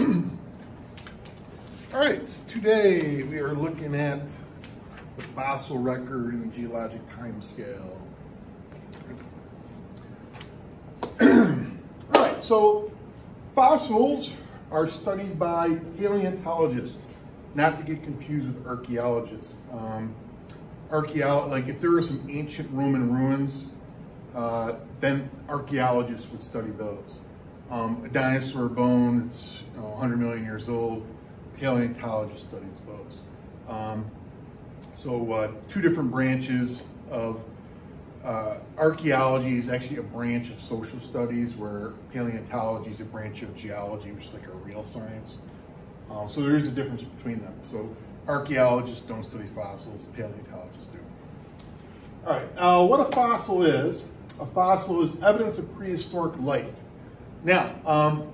All right, today we are looking at the fossil record in the geologic time scale. All right, so fossils are studied by paleontologists, not to get confused with archaeologists. Like if there are some ancient Roman ruins, then archaeologists would study those. A dinosaur bone that's 100 million years old, paleontologist studies those. So two different branches of archaeology is actually a branch of social studies, where paleontology is a branch of geology, which is like a real science. So there is a difference between them. So archaeologists don't study fossils, paleontologists do. All right, what a fossil is evidence of prehistoric life. Now,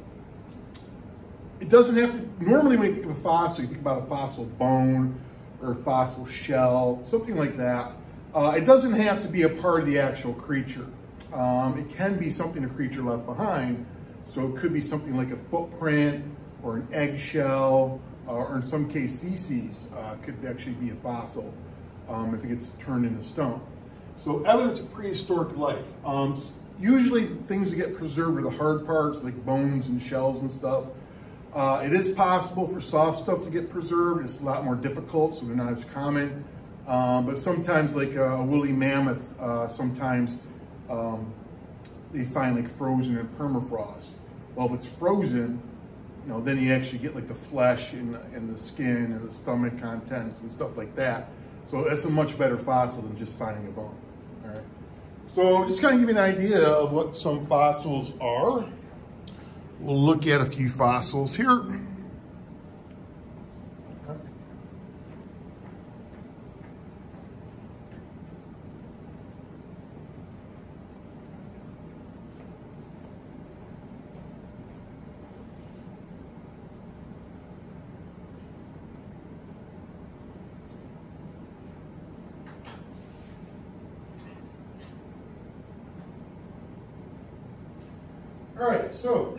it doesn't have to, normally when you think of a fossil, you think about a fossil bone or a fossil shell, something like that. It doesn't have to be a part of the actual creature. It can be something a creature left behind. So it could be something like a footprint or an eggshell, or in some case feces could actually be a fossil if it gets turned into stone. So evidence of prehistoric life. Usually things that get preserved are the hard parts, like bones and shells and stuff. It is possible for soft stuff to get preserved. It's a lot more difficult, so they're not as common. But sometimes, like a woolly mammoth, sometimes they find like frozen in permafrost. Well, if it's frozen, then you actually get like the flesh and the skin and the stomach contents and stuff like that. So that's a much better fossil than just finding a bone. All right. So just kind of give you an idea of what some fossils are. We'll look at a few fossils here. All right, so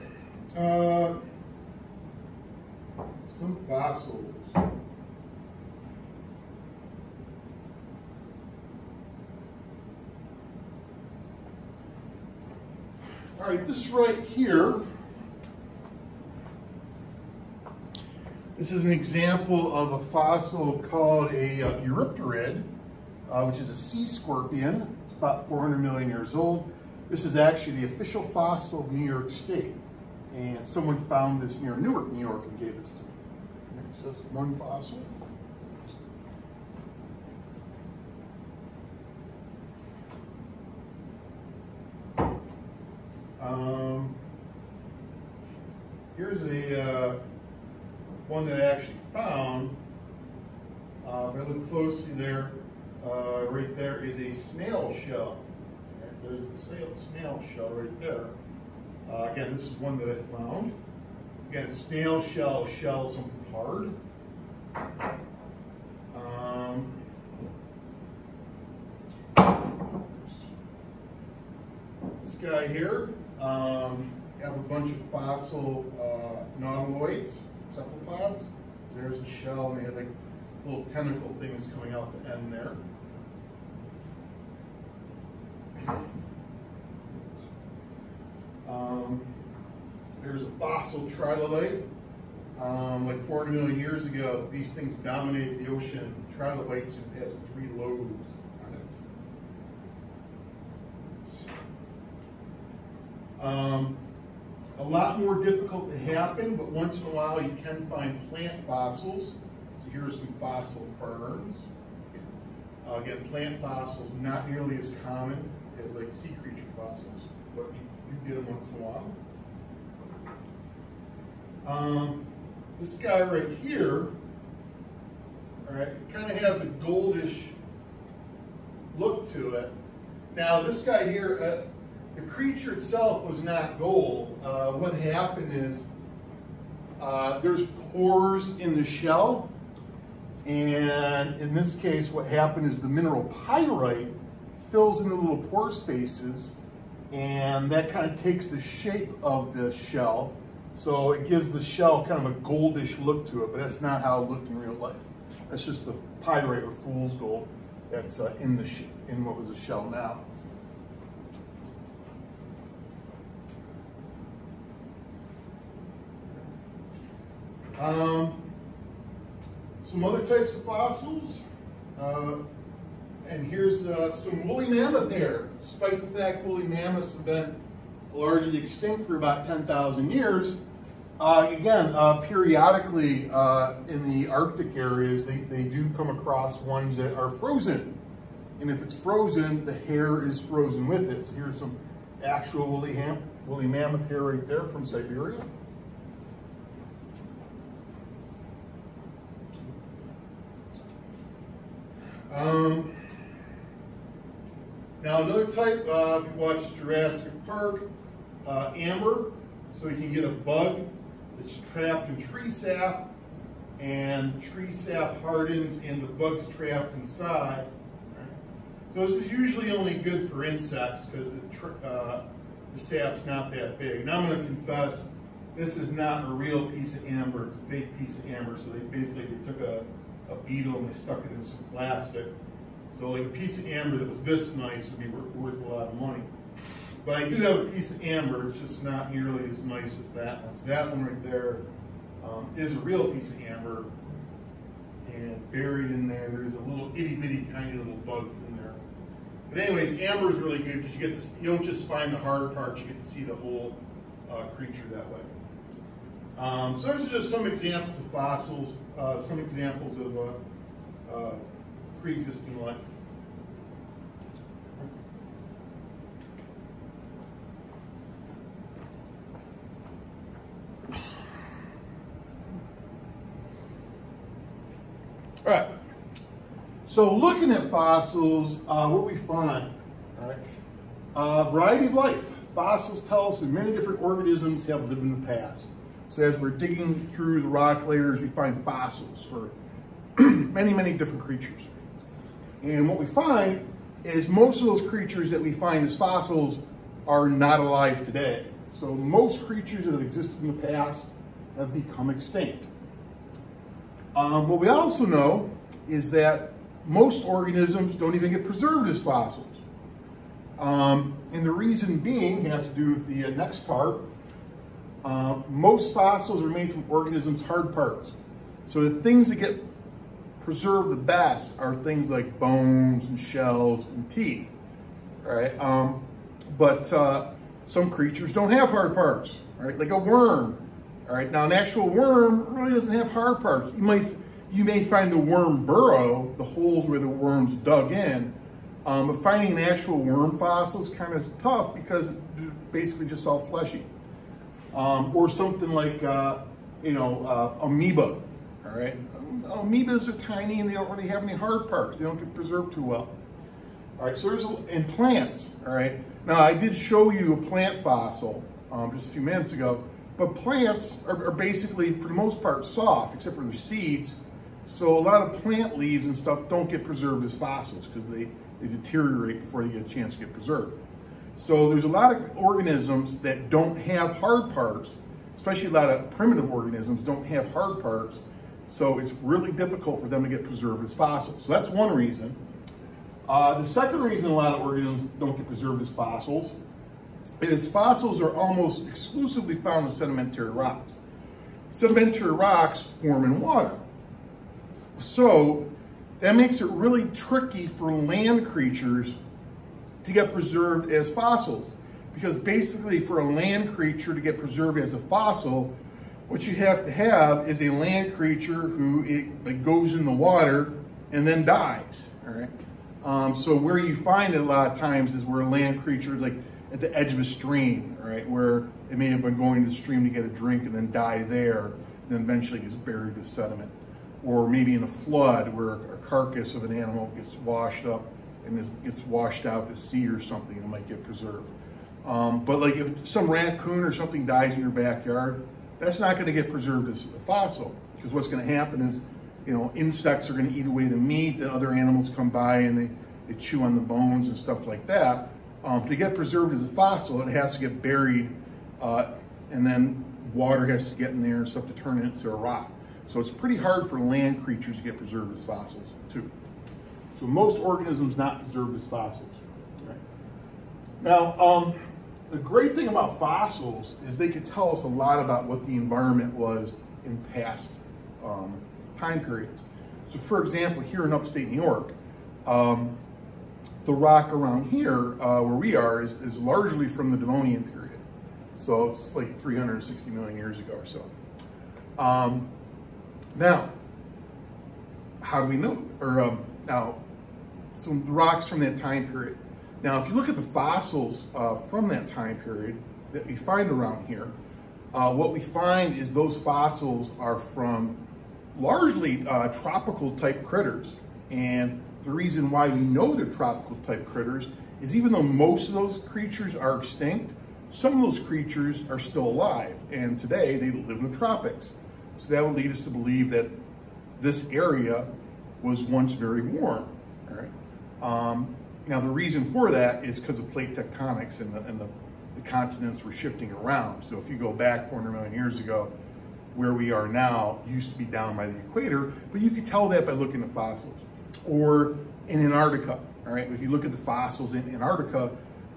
some fossils. All right, this right here, this is an example of a fossil called a Eurypterid, which is a sea scorpion. It's about 400 million years old. This is actually the official fossil of New York State. And someone found this near Newark, New York, and gave this to me. So that's one fossil. Here's a one that I actually found. If I look closely there, right there is a snail shell. There's the snail shell right there. Again, this is one that I found. Again, snail shell, something hard. This guy here, you have a bunch of fossil nautiloids, cephalopods. So there's the shell, and they have like little tentacle things coming out the end there. There's a fossil trilobite. Like 400 million years ago, these things dominated the ocean. Trilobites has 3 lobes on it. A lot more difficult to happen, but once in a while you can find plant fossils. So here are some fossil ferns. Again, plant fossils not nearly as common as like sea creature fossils, but you get them once in a while. This guy right here, all right, kind of has a goldish look to it. Now this guy here, the creature itself was not gold. What happened is there's pores in the shell, and in this case what happened is the mineral pyrite fills in the little pore spaces, and that kind of takes the shape of the shell. So it gives the shell kind of a goldish look to it, but that's not how it looked in real life. That's just the pyrite or fool's gold that's in what was a shell now. Some other types of fossils, and here's some woolly mammoth hair. Despite the fact woolly mammoths have been largely extinct for about 10,000 years, again, periodically in the Arctic areas, they do come across ones that are frozen. And if it's frozen, the hair is frozen with it. So here's some actual woolly mammoth hair right there from Siberia. Now another type, if you watch Jurassic Park, amber. So you can get a bug that's trapped in tree sap, and the tree sap hardens and the bug's trapped inside. So this is usually only good for insects because the sap's not that big. Now I'm going to confess, this is not a real piece of amber, it's a fake piece of amber. So they took a beetle and they stuck it in some plastic. So like a piece of amber that was this nice would be worth a lot of money. But I do have a piece of amber, it's just not nearly as nice as that one. So that one right there is a real piece of amber, and buried in there, there's a little itty bitty tiny little bug in there. But anyways, amber is really good because you get this, you don't just find the hard parts, you get to see the whole creature that way. So those are just some examples of fossils, some examples of pre-existing life. All right, so looking at fossils, what we find, all right, a variety of life. Fossils tell us that many different organisms have lived in the past. So as we're digging through the rock layers, we find fossils for many, many different creatures. And what we find is most of those creatures that we find as fossils are not alive today. So most creatures that have existed in the past have become extinct. What we also know is that most organisms don't even get preserved as fossils. And the reason being has to do with the next part. Most fossils are made from organisms' hard parts. So the things that get preserved the best are things like bones and shells and teeth, right? But some creatures don't have hard parts, right? Like a worm. All right, now an actual worm really doesn't have hard parts. You may find the worm burrow, the holes where the worm's dug in, but finding an actual worm fossil is kind of tough because it's basically just all fleshy. Or something like, amoeba, all right? Amoebas are tiny and they don't really have any hard parts. They don't get preserved too well. All right, so and plants, all right? Now I did show you a plant fossil just a few minutes ago. But plants are basically, for the most part, soft, except for their seeds. So a lot of plant leaves and stuff don't get preserved as fossils because they deteriorate before they get a chance to get preserved. So there's a lot of organisms that don't have hard parts, especially a lot of primitive organisms don't have hard parts. So it's really difficult for them to get preserved as fossils. So that's one reason. The second reason a lot of organisms don't get preserved as fossils is fossils are almost exclusively found in sedimentary rocks. Sedimentary rocks form in water. So that makes it really tricky for land creatures to get preserved as fossils. Because basically for a land creature to get preserved as a fossil, what you have to have is a land creature who goes in the water and then dies, all right? So where you find it a lot of times is where a land creature is like at the edge of a stream, right? Where it may have been going to the stream to get a drink and then die there, then eventually gets buried with sediment. Or maybe in a flood where a carcass of an animal gets washed up and gets washed out to sea or something, it might get preserved. But like if some raccoon or something dies in your backyard, that's not gonna get preserved as a fossil, because what's gonna happen is, insects are gonna eat away the meat, the other animals come by and they chew on the bones and stuff like that. To get preserved as a fossil, it has to get buried and then water has to get in there and stuff to turn it into a rock. So it's pretty hard for land creatures to get preserved as fossils too. So most organisms not preserved as fossils. Right? Now, the great thing about fossils is they could tell us a lot about what the environment was in past time periods. So for example, here in upstate New York, the rock around here where we are is largely from the Devonian period. So it's like 360 million years ago or so. Now, how do we know? Now, some rocks from that time period. Now, if you look at the fossils from that time period that we find around here, what we find is those fossils are from largely tropical type critters. And the reason why we know they're tropical type critters is even though most of those creatures are extinct, some of those creatures are still alive. And today they live in the tropics. So that would lead us to believe that this area was once very warm. All right. Now the reason for that is because of plate tectonics and the continents were shifting around. So if you go back 400 million years ago, where we are now used to be down by the equator, but you could tell that by looking at fossils. Or in Antarctica, all right? If you look at the fossils in Antarctica,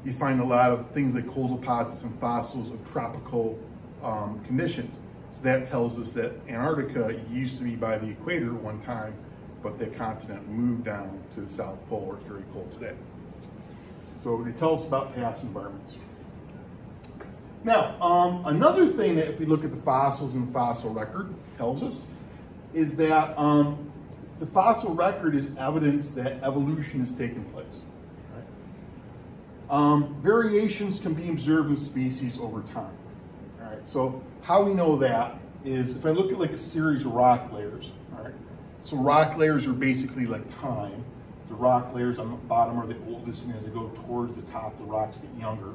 you find a lot of things like coal deposits and fossils of tropical conditions. So that tells us that Antarctica used to be by the equator at one time, but the continent moved down to the South Pole where it's very cold today. So they tell us about past environments. Now, another thing that if we look at the fossils and the fossil record tells us is that the fossil record is evidence that evolution has taken place. Right? Variations can be observed in species over time. All right, so how we know that is if I look at like a series of rock layers. All right, so rock layers are basically like time. The rock layers on the bottom are the oldest, and as they go towards the top, the rocks get younger.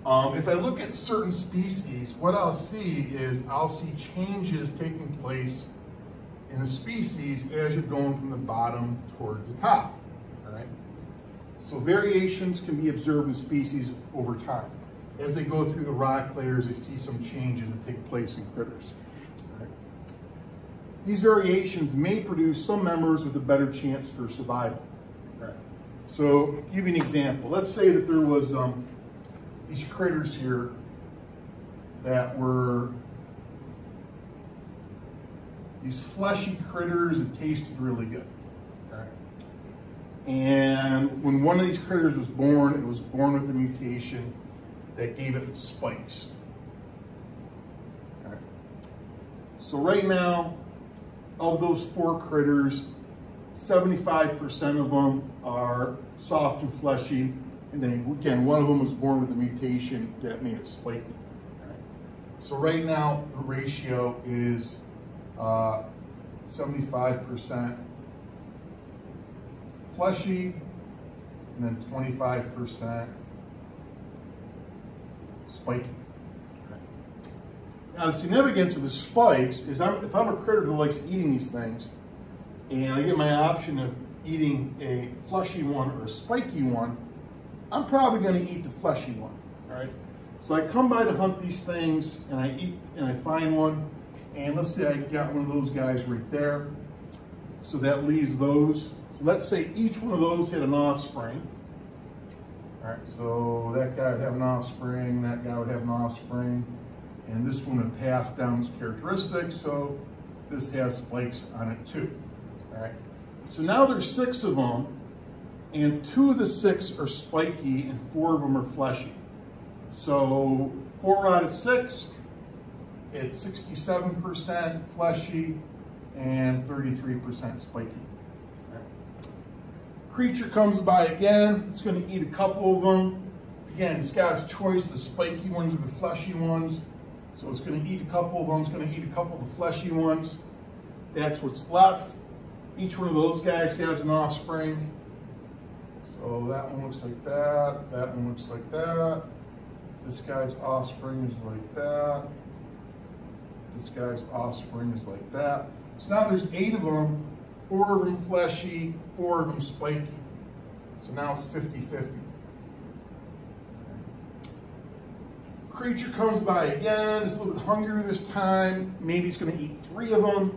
If I look at certain species, what I'll see is I'll see changes taking place in the species as you're going from the bottom towards the top. All right. So variations can be observed in species over time. As they go through the rock layers, they see some changes that take place in critters. All right. These variations may produce some members with a better chance for survival. All right. So, to give you an example. Let's say that there was these critters here that were these fleshy critters that tasted really good. All right. And when one of these critters was born, it was born with a mutation that gave it spikes. All right. So right now, of those 4 critters, 75% of them are soft and fleshy. And then again, one of them was born with a mutation that made it spiky. Right. So right now, the ratio is 75% fleshy, and then 25% spiky. Right. Now the significance of the spikes is if I'm a critter that likes eating these things, and I get my option of eating a fleshy one or a spiky one, I'm probably going to eat the fleshy one, all right? So I come by to hunt these things, and I eat, and I find one, and let's say I got one of those guys right there. So that leaves those. So let's say each one of those had an offspring. All right, so that guy would have an offspring, that guy would have an offspring, and this one would pass down its characteristics, so this has spikes on it too, all right? So now there's 6 of them, and 2 of the 6 are spiky and 4 of them are fleshy. So 4 out of 6, it's 67% fleshy and 33% spiky. Right. Creature comes by again, it's going to eat a couple of them. Again, it's got its choice, the spiky ones or the fleshy ones. So it's going to eat a couple of them, it's going to eat a couple of the fleshy ones. That's what's left. Each one of those guys has an offspring. So that one looks like that, that one looks like that. This guy's offspring is like that. This guy's offspring is like that. So now there's 8 of them, 4 of them fleshy, 4 of them spiky. So now it's 50-50. Creature comes by again, it's a little bit hungrier this time. Maybe it's gonna eat 3 of them.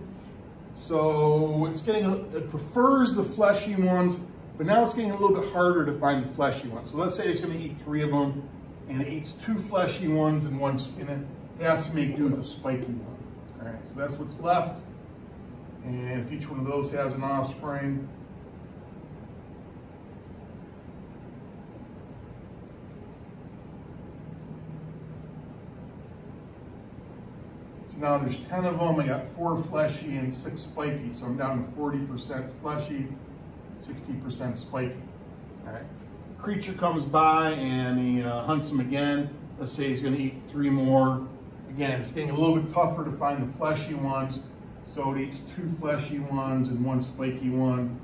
So it's it prefers the fleshy ones, but now it's getting a little bit harder to find the fleshy ones. So let's say it's gonna eat 3 of them, and it eats 2 fleshy ones and it has to make do with a spiky one. All right, so that's what's left. And if each one of those has an offspring, so now there's 10 of them. I got 4 fleshy and 6 spiky. So I'm down to 40% fleshy, 60% spiky. All right. Creature comes by and he hunts them again. Let's say he's going to eat 3 more. Again, it's getting a little bit tougher to find the fleshy ones. So it eats 2 fleshy ones and 1 spiky one.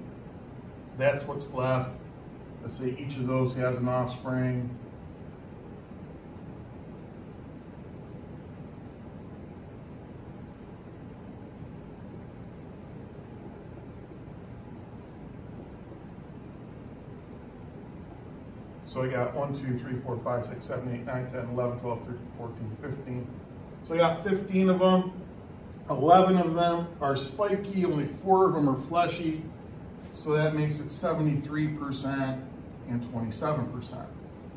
So that's what's left. Let's say each of those has an offspring. So I got 1, 2, 3, 4, 5, 6, 7, 8, 9, 10, 11, 12, 13, 14, 15. So I got 15 of them. 11 of them are spiky, only 4 of them are fleshy. So that makes it 73% and 27%.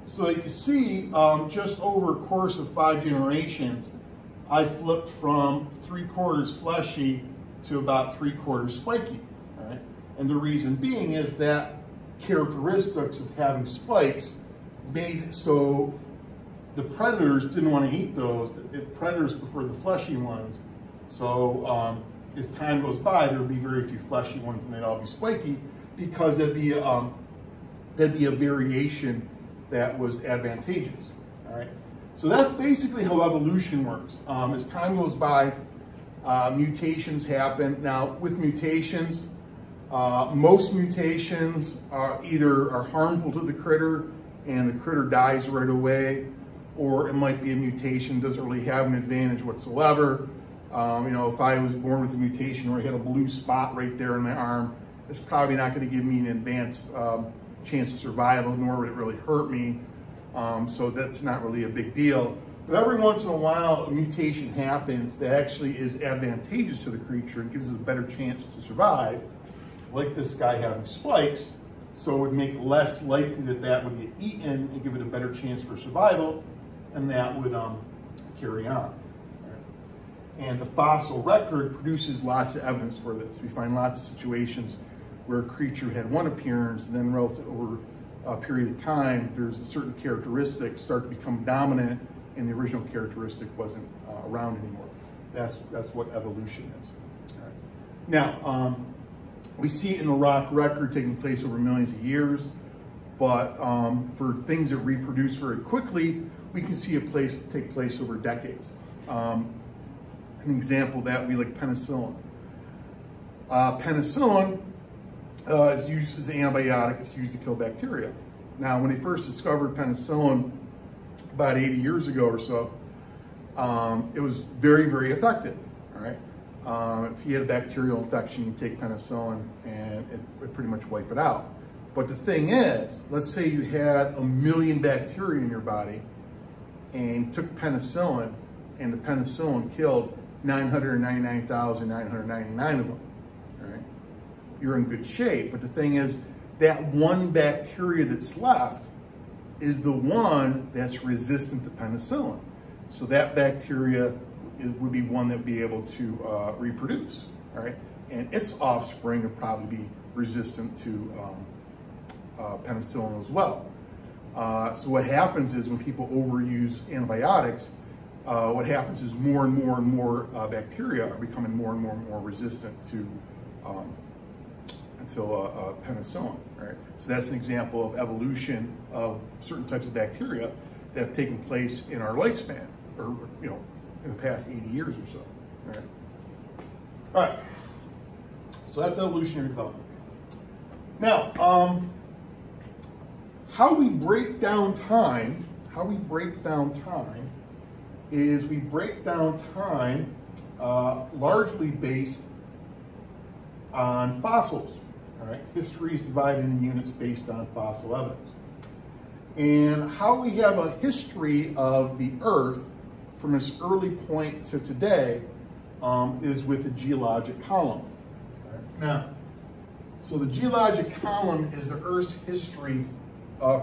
So you can see, just over a course of 5 generations, I flipped from 3/4 fleshy to about 3/4 spiky. All right? And the reason being is that characteristics of having spikes made it so the predators didn't want to eat those. The predators prefer the fleshy ones. So as time goes by, there would be very few fleshy ones and they'd all be spiky because there'd be a variation that was advantageous. All right. So that's basically how evolution works. As time goes by, mutations happen. Now with mutations, most mutations are harmful to the critter and the critter dies right away, or it might be a mutation doesn't really have an advantage whatsoever. You know, if I was born with a mutation where I had a blue spot right there in my arm, it's probably not going to give me an advanced chance of survival, nor would it really hurt me. So that's not really a big deal. But every once in a while, a mutation happens that actually is advantageous to the creature and gives it a better chance to survive. Like this guy having spikes, so it would make less likely that that would get eaten and give it a better chance for survival, and that would carry on. And the fossil record produces lots of evidence for this. We find lots of situations where a creature had one appearance, and then relative over a period of time, there's a certain characteristics start to become dominant, and the original characteristic wasn't around anymore. That's what evolution is. All right. Now, we see it in the rock record taking place over millions of years, but for things that reproduce very quickly, we can see it take place over decades. An example of that would be like penicillin. Penicillin is used as an antibiotic. It's used to kill bacteria. Now, when they first discovered penicillin about 80 years ago or so, it was very, very effective. All right. If you had a bacterial infection, you take penicillin and it would pretty much wipe it out. But the thing is, let's say you had 1 million bacteria in your body and you took penicillin, and the penicillin killed 999,999 of them. All right, you're in good shape. But the thing is, that one bacteria that's left is the one that's resistant to penicillin. So that bacteria would be one that would be able to reproduce. All right, and its offspring would probably be resistant to penicillin as well. So what happens is when people overuse antibiotics, what happens is more and more and more bacteria are becoming more and more resistant to penicillin. Right? So that's an example of evolution of certain types of bacteria that have taken place in our lifespan, or in the past 80 years or so. All right. All right. So that's evolutionary development. Now, how we break down time is we break down time largely based on fossils. All right, history is divided into units based on fossil evidence. And how we have a history of the Earth from its early point to today is with the geologic column. Now, so the geologic column is the Earth's history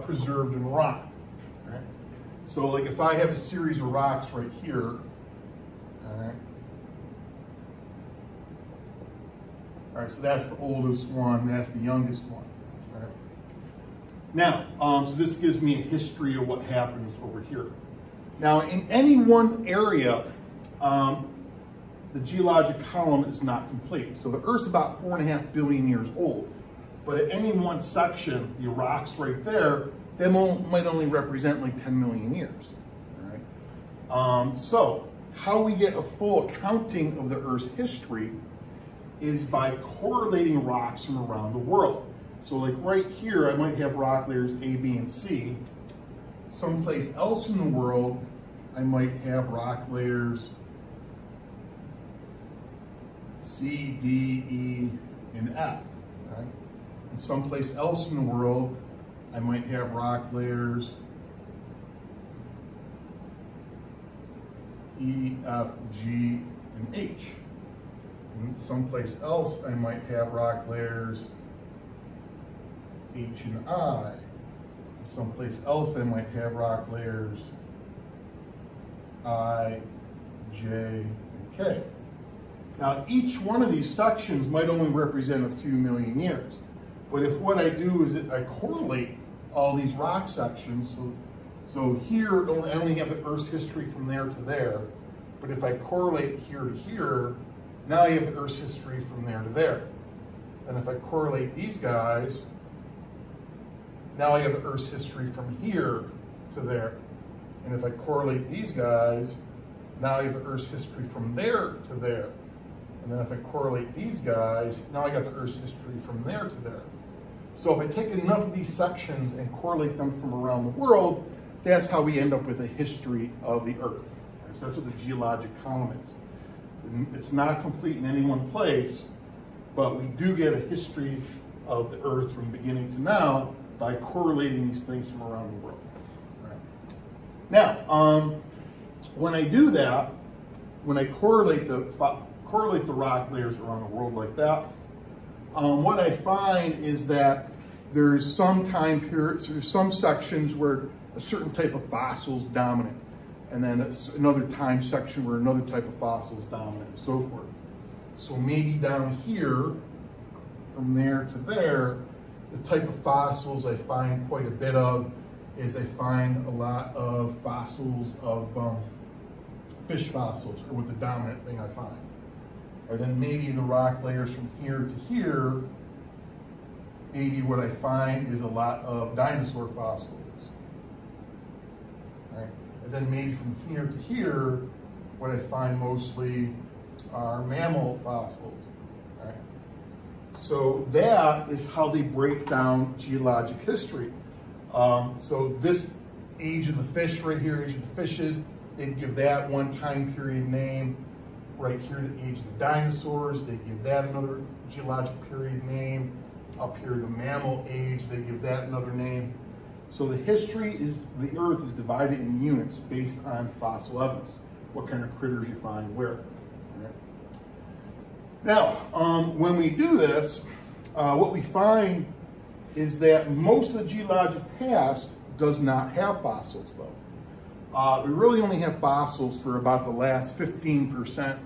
preserved in rock. Right? So like if I have a series of rocks right here, all right, so that's the oldest one, that's the youngest one. All right. Now, so this gives me a history of what happens over here. Now, in any one area, the geologic column is not complete. So the Earth's about 4.5 billion years old. But at any one section, the rocks right there, they might only represent like 10 million years. All right? So how we get a full accounting of the Earth's history is by correlating rocks from around the world. So like right here, I might have rock layers A, B, and C. Someplace else in the world, I might have rock layers C, D, E, and F. Right? And someplace else in the world, I might have rock layers E, F, G, and H. And someplace else, I might have rock layers H and I. Someplace else, I might have rock layers I, J, and K. Now, each one of these sections might only represent a few million years. But if what I do is I correlate all these rock sections, so here I only have the Earth's history from there to there, but if I correlate here to here, now I have the Earth's history from there to there. And if I correlate these guys, now I have the Earth's history from here to there. And if I correlate these guys, now I have the Earth's history from there to there. And then if I correlate these guys, now I got the Earth's history from there to there. So if I take enough of these sections and correlate them from around the world, that's how we end up with a history of the Earth. So that's what the geologic column is. It's not complete in any one place, but we do get a history of the Earth from beginning to now by correlating these things from around the world. All right. Now, when I do that, when I correlate the rock layers around the world like that, what I find is that there's some time periods, there's some sections where a certain type of fossil is dominant, and then it's another time section where another type of fossil is dominant, and so forth. So maybe down here, from there to there, the type of fossils I find quite a bit of is I find a lot of fossils of fish fossils, or with the dominant thing I find. Or then maybe the rock layers from here to here, maybe what I find is a lot of dinosaur fossils. Right? And then maybe from here to here, what I find mostly are mammal fossils. Right? So that is how they break down geologic history. So this age of the fish right here, age of the fishes, they'd give that one time period name. Right here, the age of the dinosaurs, they give that another geologic period name. Up here, the mammal age, they give that another name. So the history is, the Earth is divided in units based on fossil evidence, what kind of critters you find where. Right? Now, when we do this, what we find is that most of the geologic past does not have fossils, though. We really only have fossils for about the last 15%.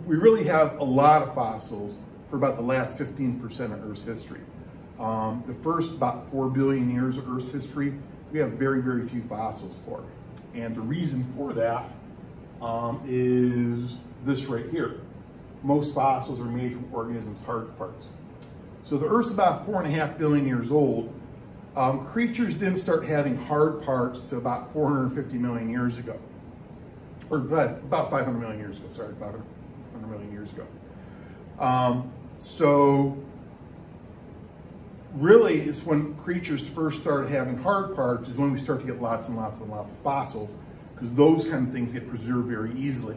We really have a lot of fossils for about the last 15% of Earth's history. The first about 4 billion years of Earth's history, we have very, very few fossils for. And the reason for that is this right here. Most fossils are made from organisms' hard parts. So the Earth's about 4.5 billion years old. Creatures didn't start having hard parts to about 450 million years ago. Or about 500 million years ago, sorry, 500 million years ago. So really, it's when creatures first started having hard parts is when we start to get lots and lots and lots of fossils, because those kind of things get preserved very easily.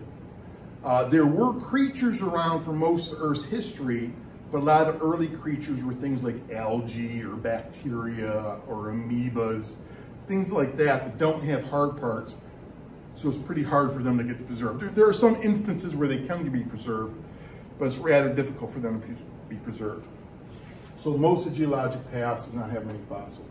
There were creatures around for most of Earth's history, but a lot of the early creatures were things like algae or bacteria or amoebas things like that don't have hard parts. So it's pretty hard for them to get preserved. There are some instances where they can be preserved, but it's rather difficult for them to be preserved. So most of the geologic past does not have many fossils.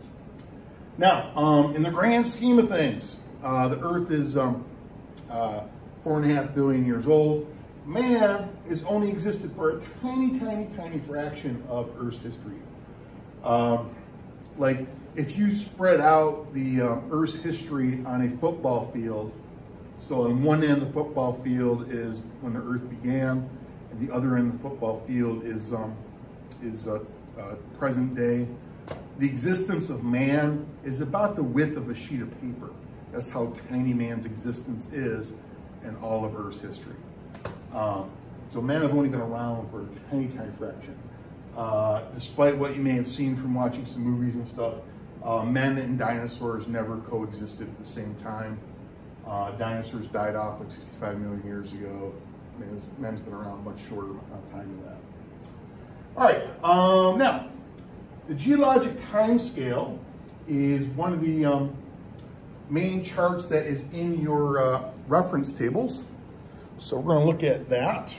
Now, in the grand scheme of things, the Earth is 4.5 billion years old. Man has only existed for a tiny, tiny, tiny fraction of Earth's history. Like, if you spread out the Earth's history on a football field, so on one end of the football field is when the Earth began, and the other end of the football field is present day. The existence of man is about the width of a sheet of paper. That's how tiny man's existence is in all of Earth's history. So men have only been around for a tiny, tiny fraction. Despite what you may have seen from watching some movies and stuff, men and dinosaurs never coexisted at the same time. Dinosaurs died off like 65 million years ago. Men's been around much shorter time than that. All right, now, the Geologic Time Scale is one of the main charts that is in your reference tables. So we're going to look at that.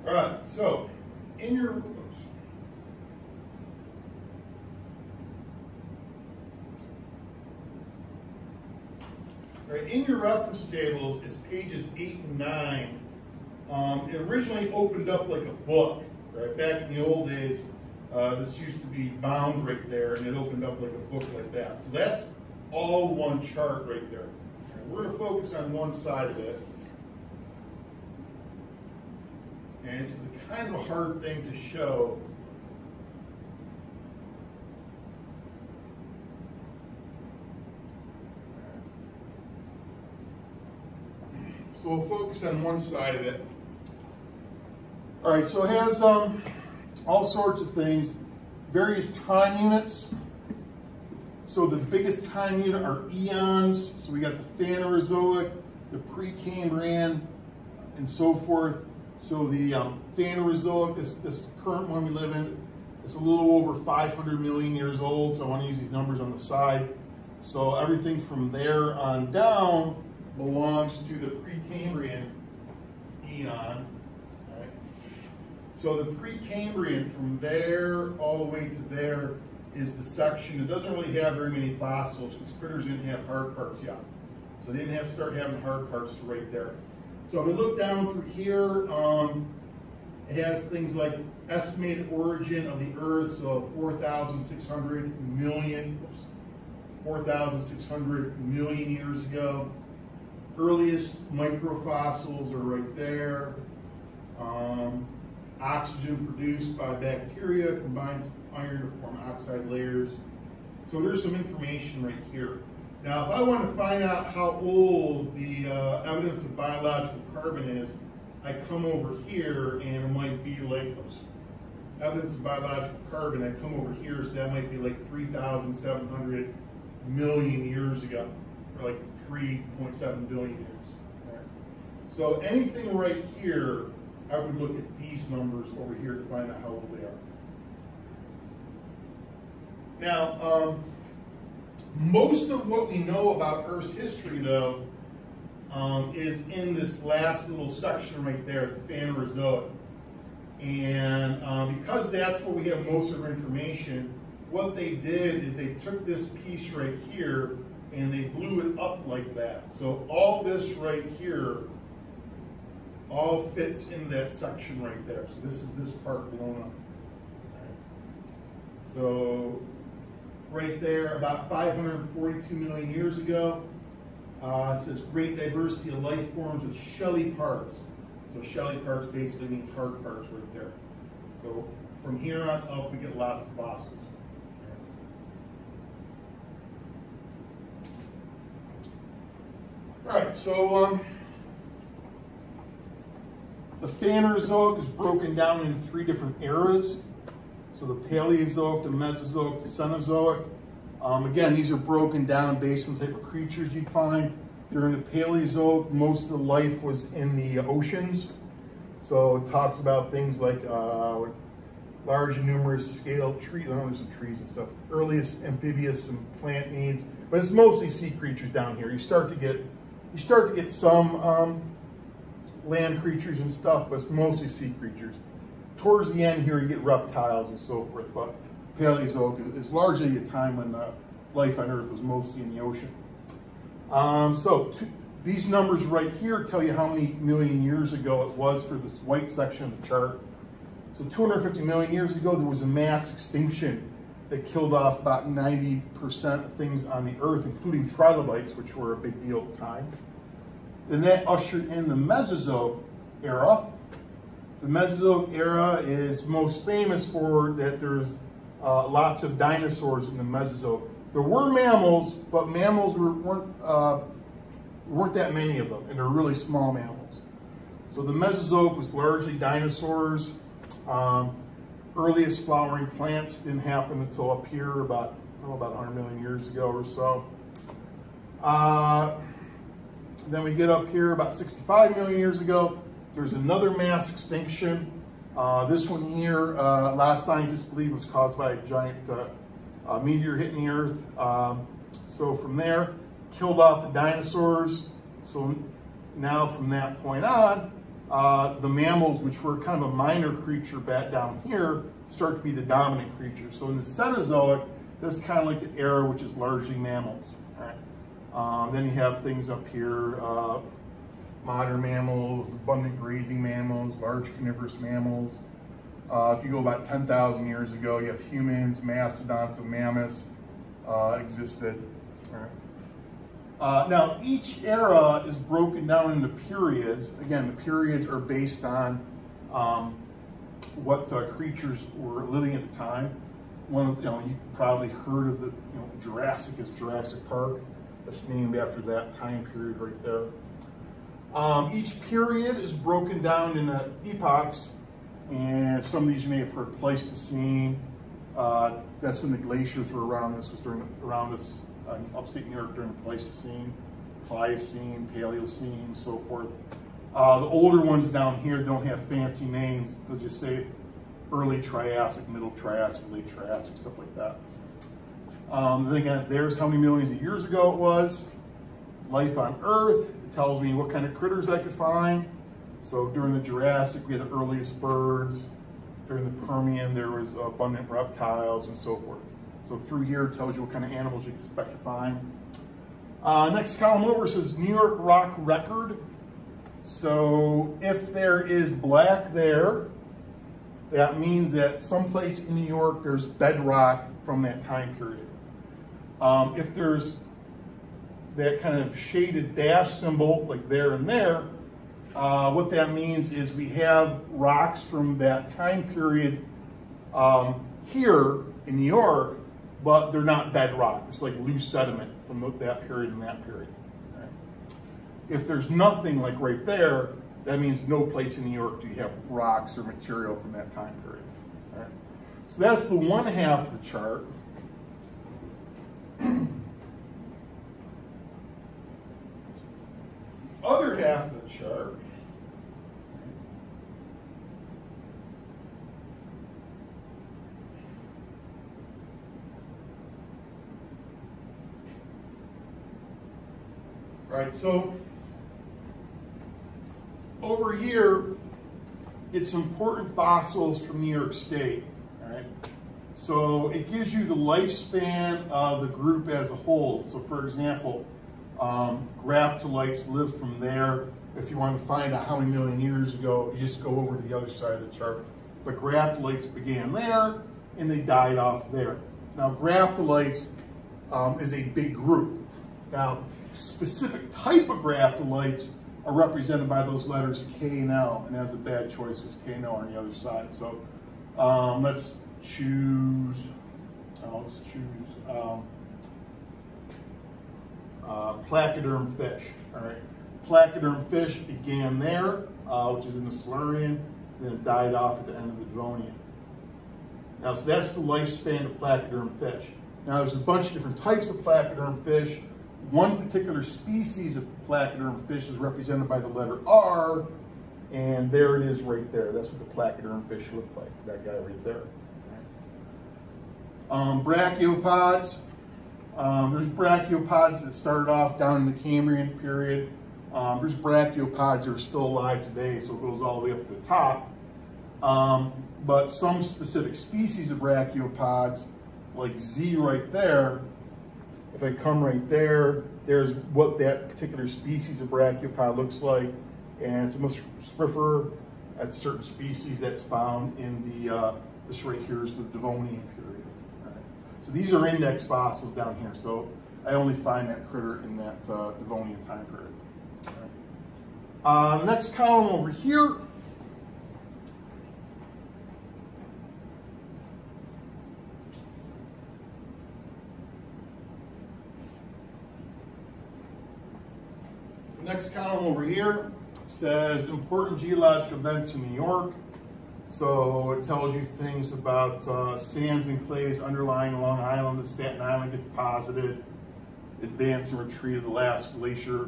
All right, so in your reference tables is pages 8 and 9. It originally opened up like a book, right? Back in the old days, this used to be bound right there, and it opened up like a book like that. So that's all one chart right there. Right, we're going to focus on one side of it. And this is kind of a hard thing to show. So we'll focus on one side of it. All right, so it has all sorts of things, various time units. So the biggest time unit are eons. So we got the Phanerozoic, the Precambrian, and so forth. So the Phanerozoic, this current one we live in, it's a little over 500 million years old. So I want to use these numbers on the side. So everything from there on down belongs to the Precambrian eon. Right? So the Precambrian, from there all the way to there, is the section. It doesn't really have very many fossils because critters didn't have hard parts yet. So they didn't have to start having hard parts right there. So if we look down through here, it has things like estimated origin of the Earth, so 4,600 million years ago. Earliest microfossils are right there. Oxygen produced by bacteria combines with iron to form oxide layers. So there's some information right here. Now, if I want to find out how old the evidence of biological carbon is, I come over here and it might be like, evidence of biological carbon, I come over here, so that might be like 3,700 million years ago, or like 3.7 billion years. Right? So anything right here, I would look at these numbers over here to find out how old they are. Now, most of what we know about Earth's history, though, is in this last little section right there, the Phanerozoic. And because that's where we have most of our information, what they did is they took this piece right here and they blew it up like that. So all this right here all fits in that section right there. So this is this part blown up. Right. So right there, about 542 million years ago, it says great diversity of life forms with shelly parts. So shelly parts basically means hard parts right there. So from here on up, we get lots of fossils. All right, so the Phanerozoic is broken down into 3 different eras. So the Paleozoic, the Mesozoic, the Cenozoic. Again, these are broken down based on the type of creatures you'd find. During the Paleozoic, most of the life was in the oceans. So it talks about things like large and numerous scaled trees, there's some trees and stuff, earliest amphibious and plant needs, but it's mostly sea creatures down here. You start to get some land creatures and stuff, but it's mostly sea creatures. Towards the end here, you get reptiles and so forth, but Paleozoic is largely a time when life on Earth was mostly in the ocean. These numbers right here tell you how many million years ago it was for this white section of the chart. So 250 million years ago, there was a mass extinction that killed off about 90% of things on the Earth, including trilobites, which were a big deal at the time. Then that ushered in the Mesozoic era. The Mesozoic era is most famous for that there's lots of dinosaurs in the Mesozoic. There were mammals, but mammals weren't that many of them, and they're really small mammals. So the Mesozoic was largely dinosaurs. Earliest flowering plants didn't happen until up here about 100 million years ago or so. Then we get up here about 65 million years ago. There's another mass extinction. This one here, a lot of scientists believe was caused by a giant meteor hitting the Earth. So from there, killed off the dinosaurs. So now from that point on, the mammals, which were kind of a minor creature back down here, start to be the dominant creature. So in the Cenozoic, this is kind of like the era which is largely mammals. All right? Then you have things up here, modern mammals, abundant grazing mammals, large carnivorous mammals. If you go about 10,000 years ago, you have humans, mastodons, and mammoths existed. All right. Now, each era is broken down into periods. Again, the periods are based on what creatures were living at the time. You probably heard of the Jurassic is Jurassic Park. That's named after that time period right there. Each period is broken down into epochs, and some of these you may have heard Pleistocene. That's when the glaciers were around. This was around us in upstate New York during the Pleistocene, Pliocene, Paleocene, so forth. The older ones down here don't have fancy names. They'll just say early Triassic, middle Triassic, late Triassic, stuff like that. Again, there's how many millions of years ago it was. Life on Earth, it tells me what kind of critters I could find. So during the Jurassic, we had the earliest birds. During the Permian, there was abundant reptiles and so forth. So through here, it tells you what kind of animals you can expect to find. Next column over says New York rock record. So if there is black there, that means that someplace in New York, there's bedrock from that time period. If there's that kind of shaded dash symbol, like there and there, what that means is we have rocks from that time period here in New York, but they're not bedrock. It's like loose sediment from that period and that period. Right? If there's nothing like right there, that means no place in New York do you have rocks or material from that time period. Right? So that's the one half of the chart. Other half of the chart right, so over here, it's important fossils from New York State, all right? So it gives you the lifespan of the group as a whole. So for example, graptolites live from there. If you want to find out how many million years ago, you just go over to the other side of the chart. But graptolites began there, and they died off there. Now, graptolites is a big group. Now, specific type of graptolites are represented by those letters K and L, and that's a bad choice because K and L are on the other side. So let's choose placoderm fish. All right, placoderm fish began there, which is in the Silurian, then it died off at the end of the Devonian. Now, so that's the lifespan of placoderm fish. Now there's a bunch of different types of placoderm fish. One particular species of placoderm fish is represented by the letter R, and there it is right there. That's what the placoderm fish look like, that guy right there. Brachiopods. There's brachiopods that started off down in the Cambrian period. There's brachiopods that are still alive today, so it goes all the way up to the top. But some specific species of brachiopods, like Z right there, if I come right there, there's what that particular species of brachiopod looks like. And it's a muscifer. That's a certain species that's found in the, this right here is the Devonian period. Right. So these are index fossils down here. So I only find that critter in that Devonian time period. Right. Next column over here. Next column over here says important geologic events in New York. So it tells you things about sands and clays underlying Long Island as Staten Island gets deposited, advance and retreat of the last glacier,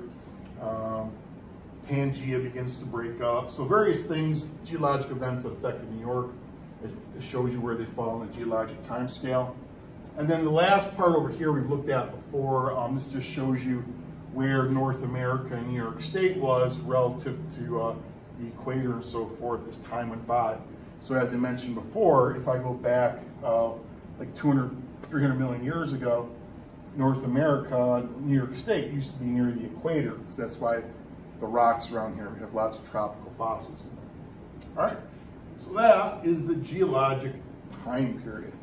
Pangea begins to break up. So various things, geologic events that affected New York. It shows you where they fall in the geologic time scale. And then the last part over here we've looked at before. This just shows you where North America and New York State was relative to the equator and so forth as time went by. So as I mentioned before, if I go back like 200, 300 million years ago, North America, New York State used to be near the equator. So that's why the rocks around here have lots of tropical fossils in them. All right, so that is the geologic time period.